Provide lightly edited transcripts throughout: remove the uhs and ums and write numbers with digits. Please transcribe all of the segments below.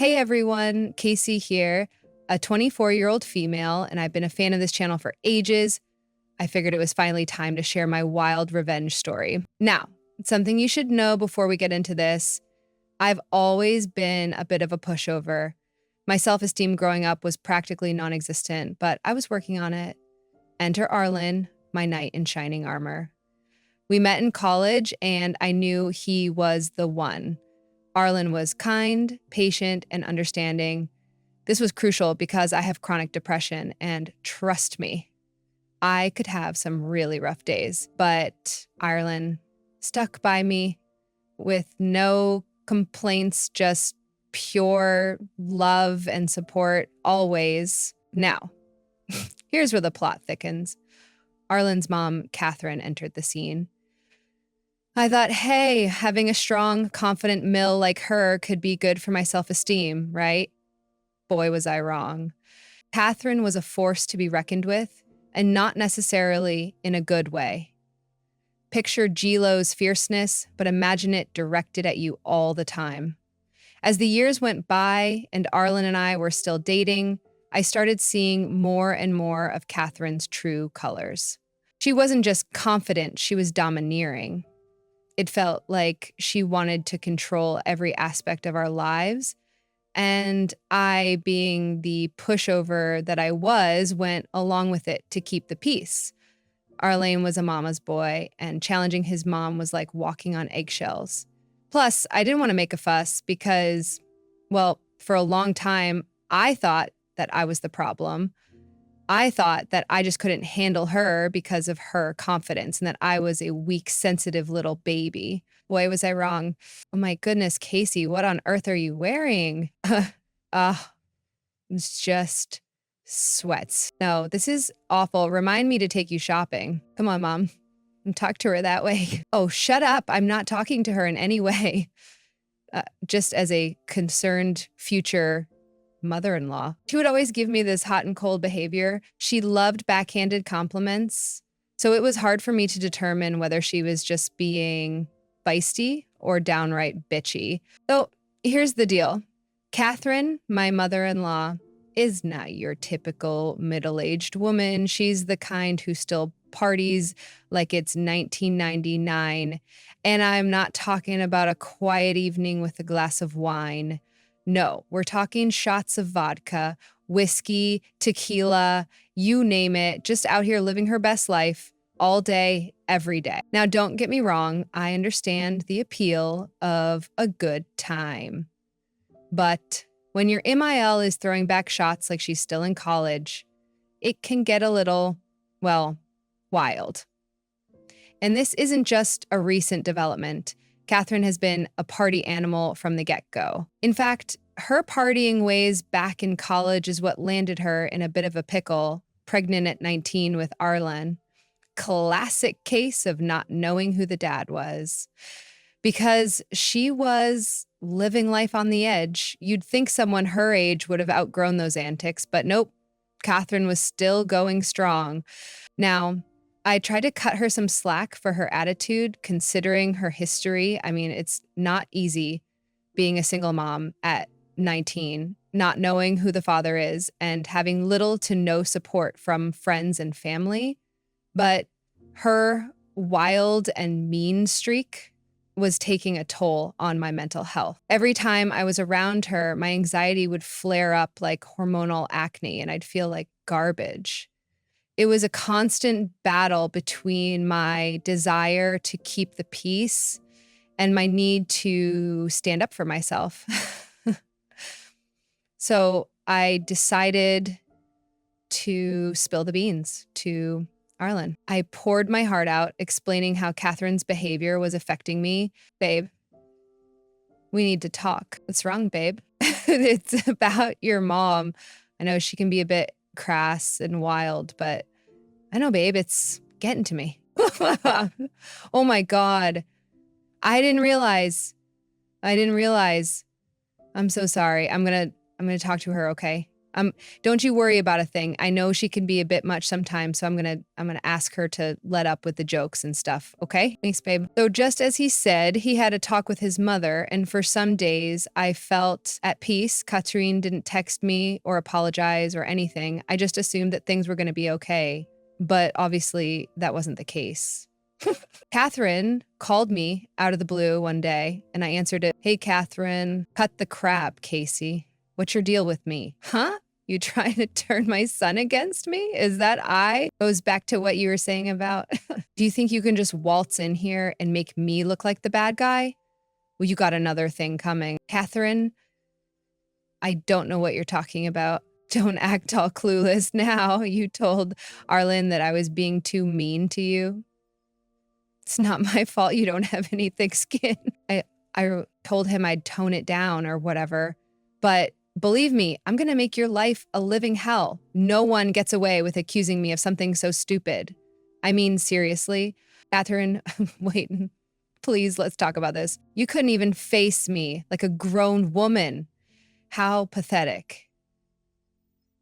Hey everyone, Casey here, a 24-year-old female, and I've been a fan of this channel for ages. I figured it was finally time to share my wild revenge story. Now, something you should know before we get into this, I've always been a bit of a pushover. My self-esteem growing up was practically non-existent, but I was working on it. Enter Arlen, my knight in shining armor. We met in college, and I knew he was the one. Arlen was kind, patient, and understanding. This was crucial because I have chronic depression, and trust me, I could have some really rough days. But Arlen stuck by me with no complaints, just pure love and support always. Now, here's where the plot thickens. Arlen's mom, Catherine, entered the scene. I thought, hey, having a strong, confident Mill like her could be good for my self-esteem, right? Boy, was I wrong. Catherine was a force to be reckoned with, and not necessarily in a good way. Picture G-Lo's fierceness, but imagine it directed at you all the time. As the years went by and Arlen and I were still dating, I started seeing more and more of Catherine's true colors. She wasn't just confident, she was domineering. It felt like she wanted to control every aspect of our lives. And I, being the pushover that I was, went along with it to keep the peace. Arlen was a mama's boy, and challenging his mom was like walking on eggshells. Plus, I didn't want to make a fuss because, well, for a long time, I thought that I was the problem. I thought that I just couldn't handle her because of her confidence and that I was a weak, sensitive little baby. Boy, was I wrong. Oh my goodness, Casey, what on earth are you wearing? It's just sweats. No, this is awful. Remind me to take you shopping. Come on, Mom. And talk to her that way. Oh, shut up. I'm not talking to her in any way. Just as a concerned future mother-in-law. She would always give me this hot and cold behavior. She loved backhanded compliments. So it was hard for me to determine whether she was just being feisty or downright bitchy. So here's the deal. Catherine, my mother-in-law, is not your typical middle-aged woman. She's the kind who still parties like it's 1999. And I'm not talking about a quiet evening with a glass of wine. No, we're talking shots of vodka, whiskey, tequila, you name it, just out here living her best life all day, every day. Now, don't get me wrong, I understand the appeal of a good time. But when your MIL is throwing back shots like she's still in college, it can get a little, well, wild. And this isn't just a recent development. Catherine has been a party animal from the get-go. In fact, her partying ways back in college is what landed her in a bit of a pickle, pregnant at 19 with Arlen. Classic case of not knowing who the dad was. Because she was living life on the edge. You'd think someone her age would have outgrown those antics, but nope, Catherine was still going strong. Now, I tried to cut her some slack for her attitude, considering her history. I mean, it's not easy being a single mom at 19, not knowing who the father is and having little to no support from friends and family. But her wild and mean streak was taking a toll on my mental health. Every time I was around her, my anxiety would flare up like hormonal acne and I'd feel like garbage. It was a constant battle between my desire to keep the peace and my need to stand up for myself. So I decided to spill the beans to Arlen. I poured my heart out, explaining how Catherine's behavior was affecting me. Babe, we need to talk. What's wrong, babe? It's about your mom. I know she can be a bit crass and wild, but I know, babe, it's getting to me. Oh my God. I didn't realize. I'm so sorry. I'm gonna talk to her, okay? Don't you worry about a thing. I know she can be a bit much sometimes, so I'm gonna ask her to let up with the jokes and stuff, okay? Thanks, babe. So just as he said, he had a talk with his mother, and for some days I felt at peace. Katrine didn't text me or apologize or anything. I just assumed that things were gonna be okay. But obviously that wasn't the case. Catherine called me out of the blue one day, and I answered it. Hey, Catherine, cut the crap, Casey. What's your deal with me? Huh? You trying to turn my son against me? Is that I? Goes back to what you were saying about. Do you think you can just waltz in here and make me look like the bad guy? Well, you got another thing coming. Catherine, I don't know what you're talking about. Don't act all clueless now. You told Arlen that I was being too mean to you. It's not my fault you don't have any thick skin. I told him I'd tone it down or whatever. But believe me, I'm going to make your life a living hell. No one gets away with accusing me of something so stupid. I mean, seriously. Catherine, wait, please, let's talk about this. You couldn't even face me like a grown woman. How pathetic.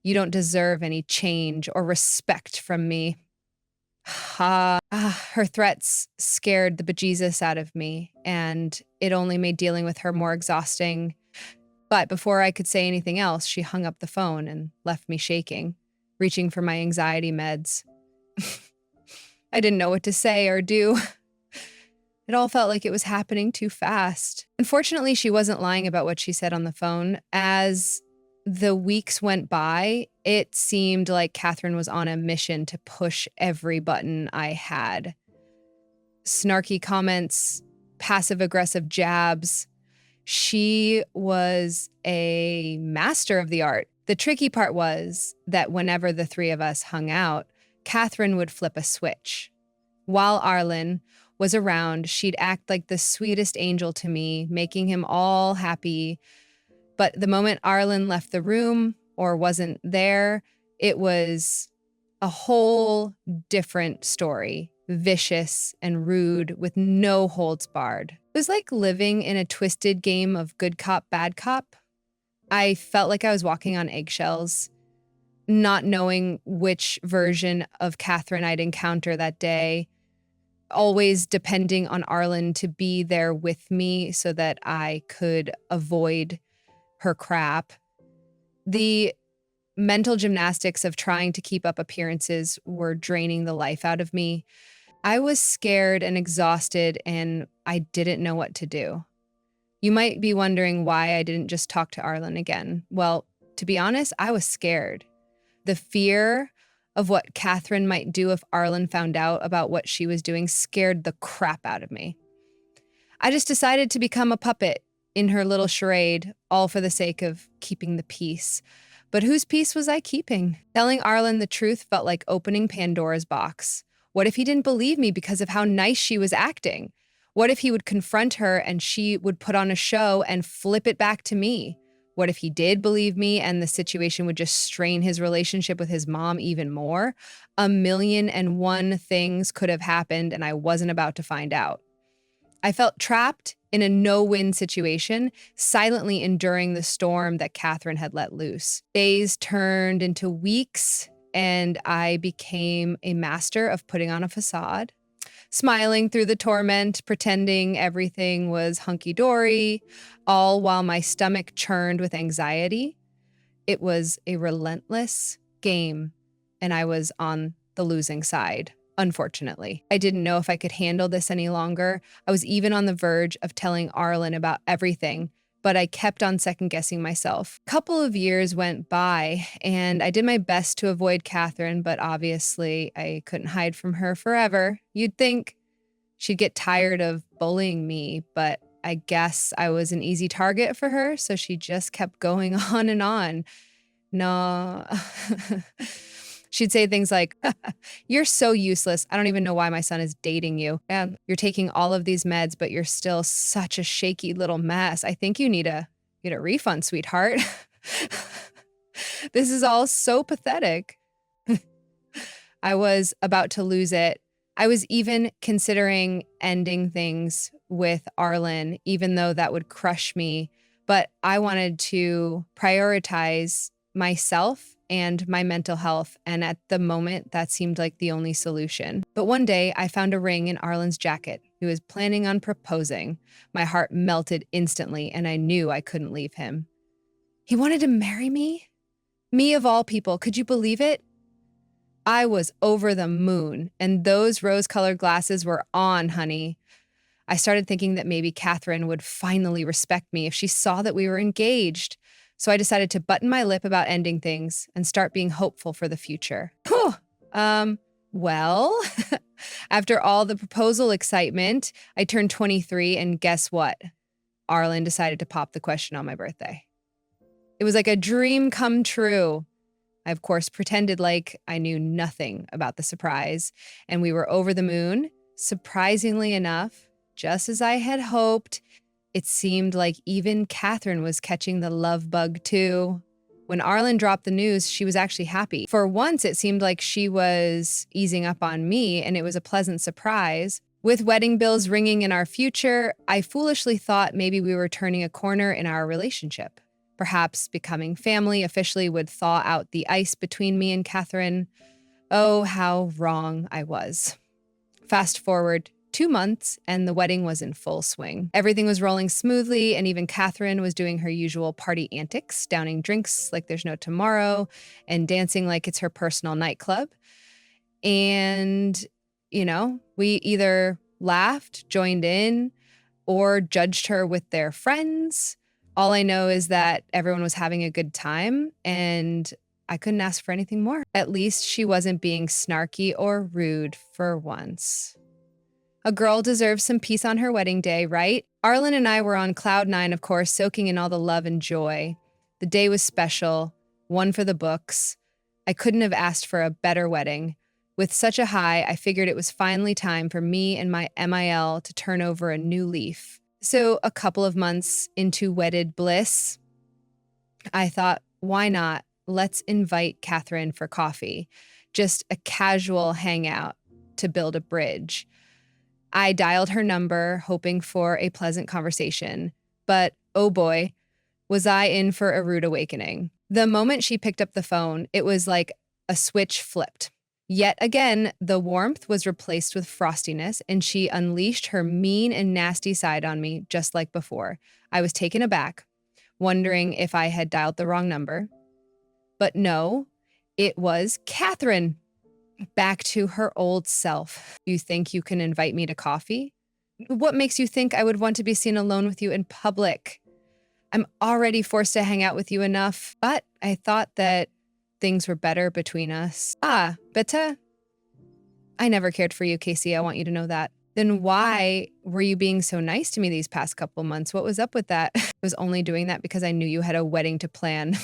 You don't deserve any change or respect from me. Her threats scared the bejesus out of me, and it only made dealing with her more exhausting. But before I could say anything else, she hung up the phone and left me shaking, reaching for my anxiety meds. I didn't know what to say or do. It all felt like it was happening too fast. Unfortunately, she wasn't lying about what she said on the phone. As the weeks went by, it seemed like Catherine was on a mission to push every button I had. Snarky comments, passive-aggressive jabs. She was a master of the art. The tricky part was that whenever the three of us hung out, Catherine would flip a switch. While Arlen was around, she'd act like the sweetest angel to me, making him all happy. But the moment Arlen left the room or wasn't there, it was a whole different story. Vicious and rude with no holds barred. It was like living in a twisted game of good cop, bad cop. I felt like I was walking on eggshells, not knowing which version of Catherine I'd encounter that day, always depending on Arlen to be there with me so that I could avoid her crap. The mental gymnastics of trying to keep up appearances were draining the life out of me. I was scared and exhausted, and I didn't know what to do. You might be wondering why I didn't just talk to Arlen again. Well, to be honest, I was scared. The fear of what Catherine might do if Arlen found out about what she was doing scared the crap out of me. I just decided to become a puppet in her little charade, all for the sake of keeping the peace. But whose peace was I keeping? Telling Arlen the truth felt like opening Pandora's box. What if he didn't believe me because of how nice she was acting? What if he would confront her and she would put on a show and flip it back to me? What if he did believe me and the situation would just strain his relationship with his mom even more? 1,000,001 things could have happened, and I wasn't about to find out. I felt trapped in a no-win situation, silently enduring the storm that Catherine had let loose. Days turned into weeks, and I became a master of putting on a facade, smiling through the torment, pretending everything was hunky-dory, all while my stomach churned with anxiety. It was a relentless game, and I was on the losing side. Unfortunately, I didn't know if I could handle this any longer. I was even on the verge of telling Arlen about everything, but I kept on second-guessing myself. A couple of years went by, and I did my best to avoid Catherine, but obviously I couldn't hide from her forever. You'd think she'd get tired of bullying me, but I guess I was an easy target for her, so she just kept going on and on. No. She'd say things like, you're so useless. I don't even know why my son is dating you. And you're taking all of these meds, but you're still such a shaky little mess. I think you need a refund, sweetheart. This is all so pathetic. I was about to lose it. I was even considering ending things with Arlen, even though that would crush me. But I wanted to prioritize myself and my mental health, and at the moment, that seemed like the only solution. But one day, I found a ring in Arlen's jacket. He was planning on proposing. My heart melted instantly, and I knew I couldn't leave him. He wanted to marry me? Me of all people, could you believe it? I was over the moon, and those rose-colored glasses were on, honey. I started thinking that maybe Catherine would finally respect me if she saw that we were engaged. So I decided to button my lip about ending things and start being hopeful for the future. Whew. Well, after all the proposal excitement, I turned 23, and guess what? Arlen decided to pop the question on my birthday. It was like a dream come true. I, of course, pretended like I knew nothing about the surprise, and we were over the moon. Surprisingly enough, just as I had hoped, it seemed like even Catherine was catching the love bug too. When Arlen dropped the news, she was actually happy. For once, it seemed like she was easing up on me, and it was a pleasant surprise. With wedding bells ringing in our future, I foolishly thought maybe we were turning a corner in our relationship. Perhaps becoming family officially would thaw out the ice between me and Catherine. Oh, how wrong I was. Fast forward 2 months, and the wedding was in full swing. Everything was rolling smoothly, and even Catherine was doing her usual party antics, downing drinks like there's no tomorrow, and dancing like it's her personal nightclub. And, we either laughed, joined in, or judged her with their friends. All I know is that everyone was having a good time, and I couldn't ask for anything more. At least she wasn't being snarky or rude for once. A girl deserves some peace on her wedding day, right? Arlen and I were on cloud nine, of course, soaking in all the love and joy. The day was special, one for the books. I couldn't have asked for a better wedding. With such a high, I figured it was finally time for me and my MIL to turn over a new leaf. So a couple of months into wedded bliss, I thought, why not? Let's invite Catherine for coffee. Just a casual hangout to build a bridge. I dialed her number, hoping for a pleasant conversation. But oh boy, was I in for a rude awakening. The moment she picked up the phone, it was like a switch flipped. Yet again, the warmth was replaced with frostiness, and she unleashed her mean and nasty side on me, just like before. I was taken aback, wondering if I had dialed the wrong number. But no, it was Catherine. Back to her old self. You think you can invite me to coffee? What makes you think I would want to be seen alone with you in public? I'm already forced to hang out with you enough, but I thought that things were better between us. Bitte? I never cared for you, Casey. I want you to know that. Then why were you being so nice to me these past couple months? What was up with that? I was only doing that because I knew you had a wedding to plan.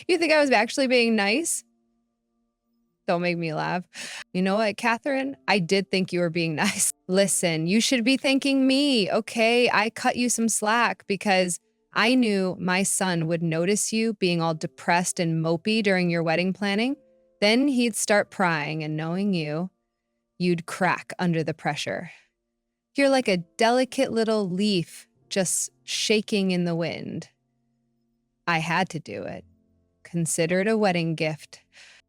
You think I was actually being nice? Don't make me laugh. You know what, Catherine? I did think you were being nice. Listen, you should be thanking me, okay? I cut you some slack because I knew my son would notice you being all depressed and mopey during your wedding planning. Then he'd start prying, and knowing you, you'd crack under the pressure. You're like a delicate little leaf just shaking in the wind. I had to do it. Consider it a wedding gift.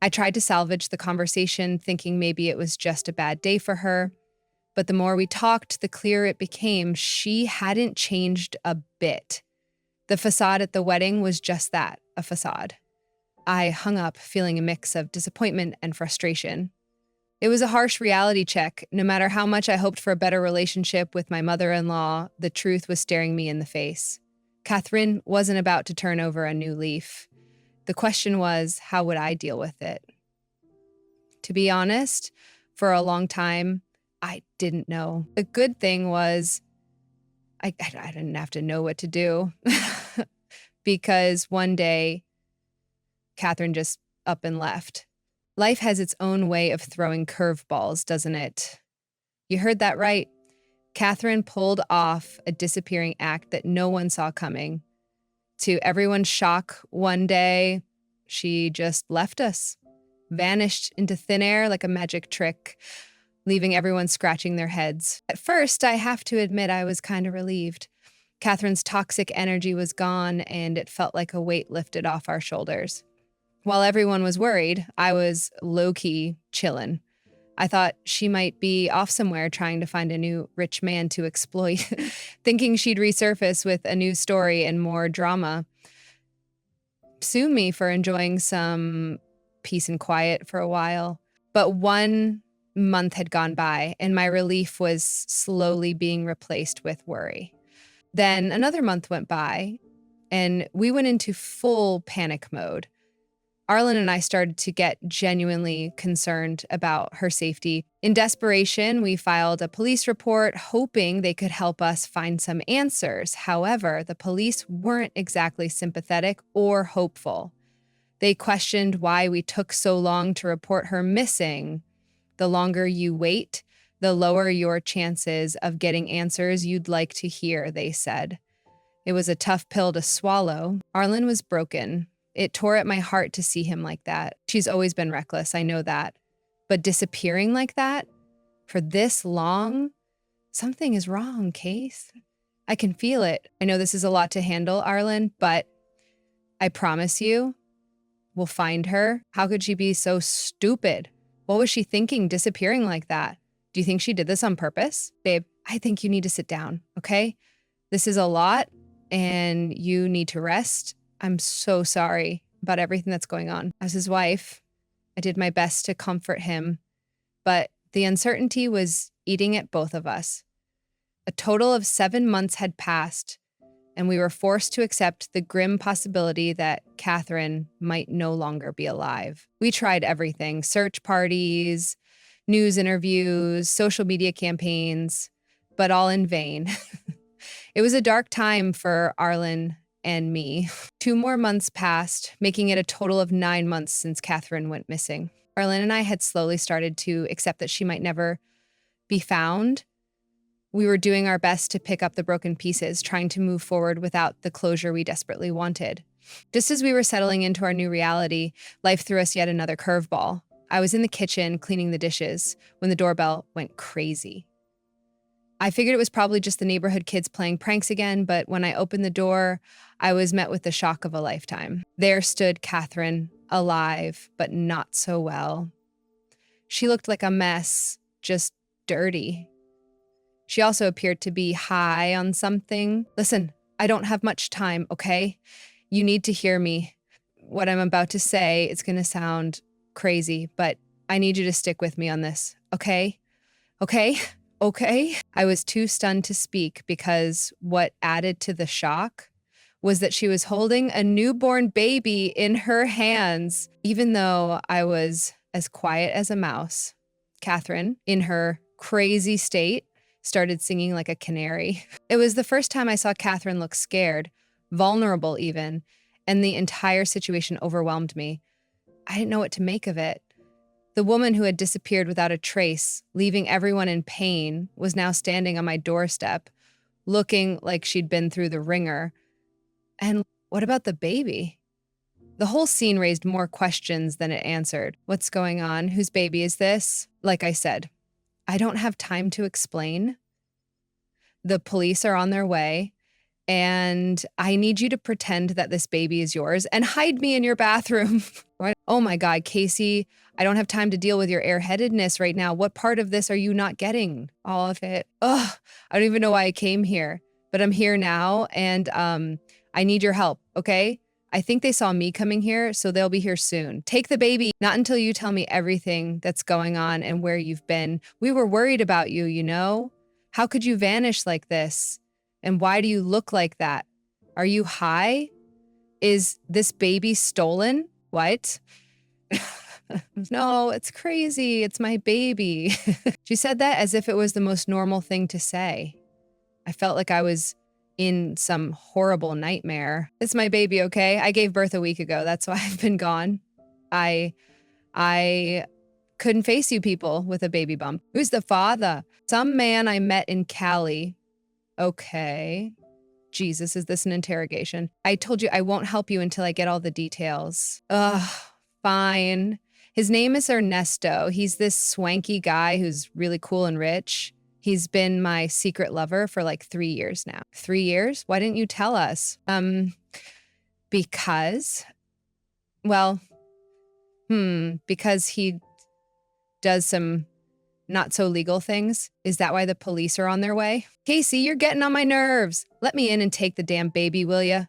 I tried to salvage the conversation, thinking maybe it was just a bad day for her. But the more we talked, the clearer it became she hadn't changed a bit. The facade at the wedding was just that, a facade. I hung up feeling a mix of disappointment and frustration. It was a harsh reality check. No matter how much I hoped for a better relationship with my mother-in-law, the truth was staring me in the face. Catherine wasn't about to turn over a new leaf. The question was, how would I deal with it? To be honest, for a long time, I didn't know. The good thing was I didn't have to know what to do because one day, Catherine just up and left. Life has its own way of throwing curveballs, doesn't it? You heard that right. Catherine pulled off a disappearing act that no one saw coming. To everyone's shock, one day, she just left us, vanished into thin air like a magic trick, leaving everyone scratching their heads. At first, I have to admit I was kind of relieved. Catherine's toxic energy was gone, and it felt like a weight lifted off our shoulders. While everyone was worried, I was low-key chillin'. I thought she might be off somewhere trying to find a new rich man to exploit, thinking she'd resurface with a new story and more drama. Sue me for enjoying some peace and quiet for a while. But 1 month had gone by, and my relief was slowly being replaced with worry. Then another month went by, and we went into full panic mode. Arlen and I started to get genuinely concerned about her safety. In desperation, we filed a police report, hoping they could help us find some answers. However, the police weren't exactly sympathetic or hopeful. They questioned why we took so long to report her missing. The longer you wait, the lower your chances of getting answers you'd like to hear, they said. It was a tough pill to swallow. Arlen was broken. It tore at my heart to see him like that. She's always been reckless, I know that. But disappearing like that for this long, something is wrong, Case. I can feel it. I know this is a lot to handle, Arlen, but I promise you, we'll find her. How could she be so stupid? What was she thinking disappearing like that? Do you think she did this on purpose? Babe, I think you need to sit down, okay? This is a lot and you need to rest. I'm so sorry about everything that's going on. As his wife, I did my best to comfort him, but the uncertainty was eating at both of us. A total of 7 months had passed, and we were forced to accept the grim possibility that Catherine might no longer be alive. We tried everything: search parties, news interviews, social media campaigns, but all in vain. It was a dark time for Arlen and me. 2 more months passed, making it a total of 9 months since Catherine went missing. Arlen and I had slowly started to accept that she might never be found. We were doing our best to pick up the broken pieces, trying to move forward without the closure we desperately wanted. Just as we were settling into our new reality, life threw us yet another curveball. I was in the kitchen cleaning the dishes when the doorbell went crazy. I figured it was probably just the neighborhood kids playing pranks again, but when I opened the door, I was met with the shock of a lifetime. There stood Catherine, alive, but not so well. She looked like a mess, just dirty. She also appeared to be high on something. Listen, I don't have much time, okay? You need to hear me. What I'm about to say, it's gonna sound crazy, but I need you to stick with me on this, okay? Okay? Okay? I was too stunned to speak because what added to the shock was that she was holding a newborn baby in her hands. Even though I was as quiet as a mouse, Catherine, in her crazy state, started singing like a canary. It was the first time I saw Catherine look scared, vulnerable even, and the entire situation overwhelmed me. I didn't know what to make of it. The woman who had disappeared without a trace, leaving everyone in pain, was now standing on my doorstep, looking like she'd been through the ringer. And what about the baby? The whole scene raised more questions than it answered. What's going on? Whose baby is this? Like I said, I don't have time to explain. The police are on their way, and I need you to pretend that this baby is yours and hide me in your bathroom. Oh my God, Casey, I don't have time to deal with your airheadedness right now. What part of this are you not getting? All of it. Ugh, I don't even know why I came here, but I'm here now, and I need your help, okay? I think they saw me coming here, so they'll be here soon. Take the baby. Not until you tell me everything that's going on and where you've been. We were worried about you, you know? How could you vanish like this? And why do you look like that? Are you high? Is this baby stolen? What? No, it's crazy. It's my baby. She said that as if it was the most normal thing to say. I felt like I was in some horrible nightmare. It's my baby, okay? I gave birth a week ago. That's why I've been gone. I couldn't face you people with a baby bump. Who's the father? Some man I met in Cali. Okay. Jesus, is this an interrogation? I told you I won't help you until I get all the details. Ugh, fine. His name is Ernesto. He's this swanky guy who's really cool and rich. He's been my secret lover for like 3 years now. 3 years? Why didn't you tell us? Because, well, because he does some not so legal things. Is that why the police are on their way? Casey, you're getting on my nerves. Let me in and take the damn baby, will ya?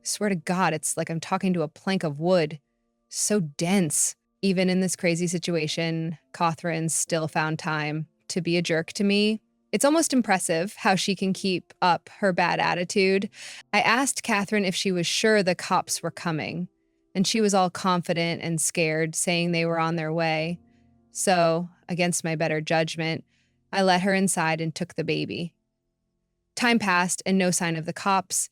Swear to God, it's like I'm talking to a plank of wood. So dense. Even in this crazy situation, Catherine still found time to be a jerk to me. It's almost impressive how she can keep up her bad attitude. I asked Catherine if she was sure the cops were coming, and she was all confident and scared, saying they were on their way. So, against my better judgment, I let her inside and took the baby. Time passed and no sign of the cops.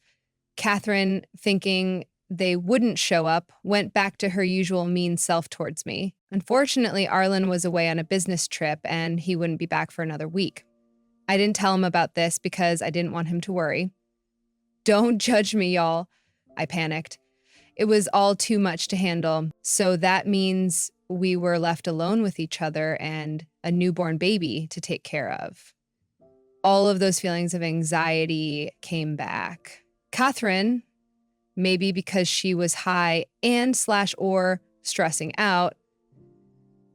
Catherine, thinking they wouldn't show up, went back to her usual mean self towards me. Unfortunately, Arlen was away on a business trip and he wouldn't be back for another week. I didn't tell him about this because I didn't want him to worry. Don't judge me, y'all. I panicked. It was all too much to handle. So that means we were left alone with each other and a newborn baby to take care of. All of those feelings of anxiety came back. Catherine, maybe because she was high and/or stressing out,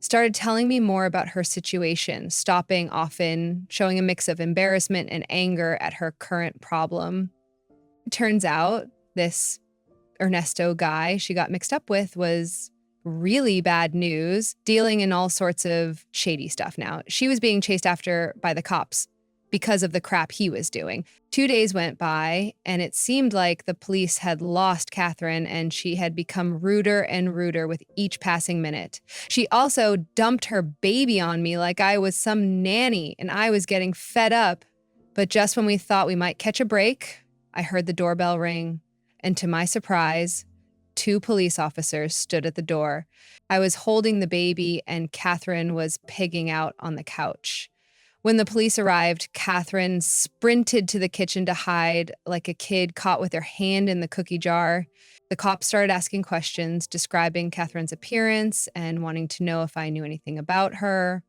started telling me more about her situation, stopping often, showing a mix of embarrassment and anger at her current problem. It turns out this Ernesto guy she got mixed up with was really bad news, dealing in all sorts of shady stuff now. She was being chased after by the cops because of the crap he was doing. 2 days went by, and it seemed like the police had lost Catherine, and she had become ruder and ruder with each passing minute. She also dumped her baby on me like I was some nanny, and I was getting fed up. But just when we thought we might catch a break, I heard the doorbell ring, and to my surprise, 2 police officers stood at the door. I was holding the baby, and Catherine was pigging out on the couch. When the police arrived, Catherine sprinted to the kitchen to hide like a kid caught with her hand in the cookie jar. The cops started asking questions, describing Catherine's appearance and wanting to know if I knew anything about her.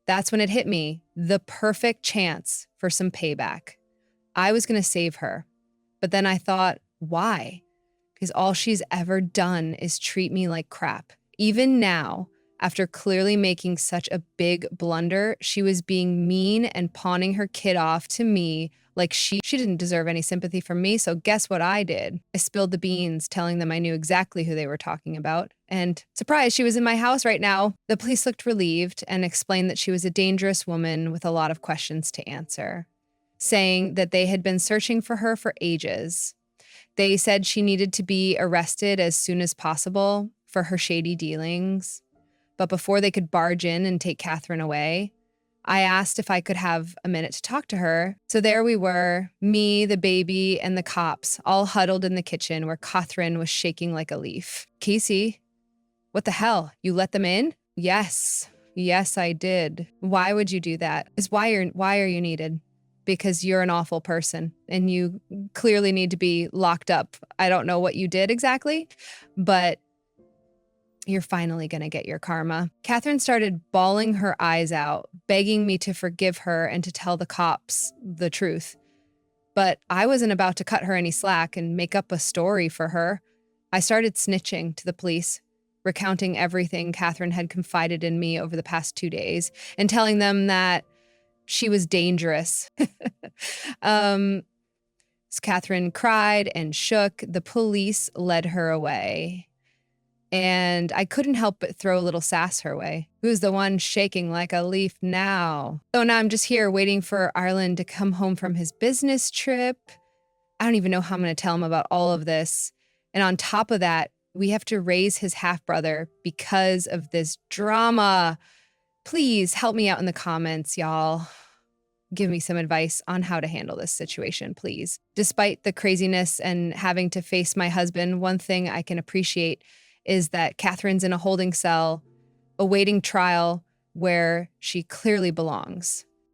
That's when it hit me, the perfect chance for some payback. I was going to save her. But then I thought, why? Because all she's ever done is treat me like crap. Even now, after clearly making such a big blunder, she was being mean and pawning her kid off to me like she didn't deserve any sympathy from me. So guess what I did? I spilled the beans, telling them I knew exactly who they were talking about. And surprise, she was in my house right now. The police looked relieved and explained that she was a dangerous woman with a lot of questions to answer, saying that they had been searching for her for ages. They said she needed to be arrested as soon as possible for her shady dealings. But before they could barge in and take Catherine away, I asked if I could have a minute to talk to her. So there we were, me, the baby, and the cops, all huddled in the kitchen where Catherine was shaking like a leaf. Casey, what the hell? You let them in? Yes, I did. Why would you do that? Why are you needed? Because you're an awful person and you clearly need to be locked up. I don't know what you did exactly, but you're finally going to get your karma. Catherine started bawling her eyes out, begging me to forgive her and to tell the cops the truth. But I wasn't about to cut her any slack and make up a story for her. I started snitching to the police, recounting everything Catherine had confided in me over the past 2 days and telling them that she was dangerous. As Catherine cried and shook, the police led her away. And I couldn't help but throw a little sass her way. Who's the one shaking like a leaf now? So now I'm just here waiting for Arlen to come home from his business trip. I don't even know how I'm going to tell him about all of this. And on top of that, we have to raise his half-brother because of this drama. Please help me out in the comments, y'all. Give me some advice on how to handle this situation, please. Despite the craziness and having to face my husband, one thing I can appreciate is that Catherine's in a holding cell, awaiting trial where she clearly belongs.